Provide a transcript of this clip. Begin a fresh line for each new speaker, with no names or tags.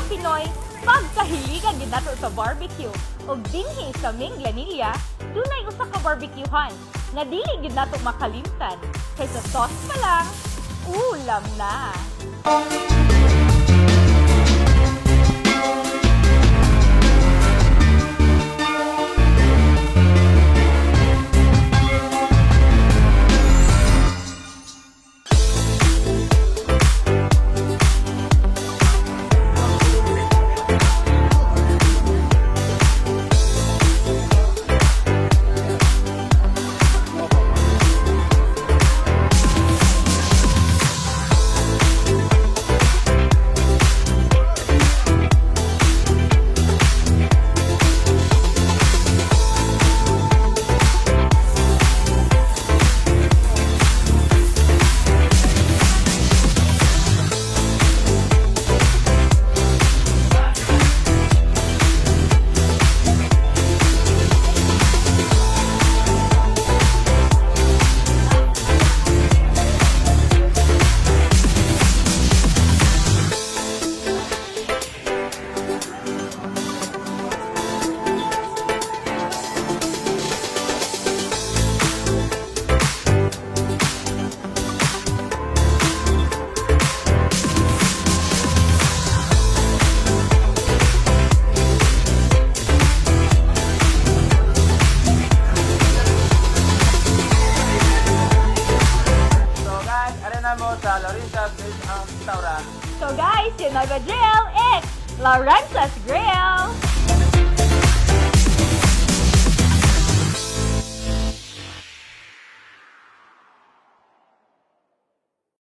Pinoy, pagkahiligan gid nato sa barbecue. Ug dinhi sa Minglanilla, dunay usa ka barbecuehan nga dili gid nato makalimtan. Kay sa sauce pa lang, ulam na.
Sa Laurencia restaurant.
So guys, yun na ba, Jill? It's Laurencia's Grill!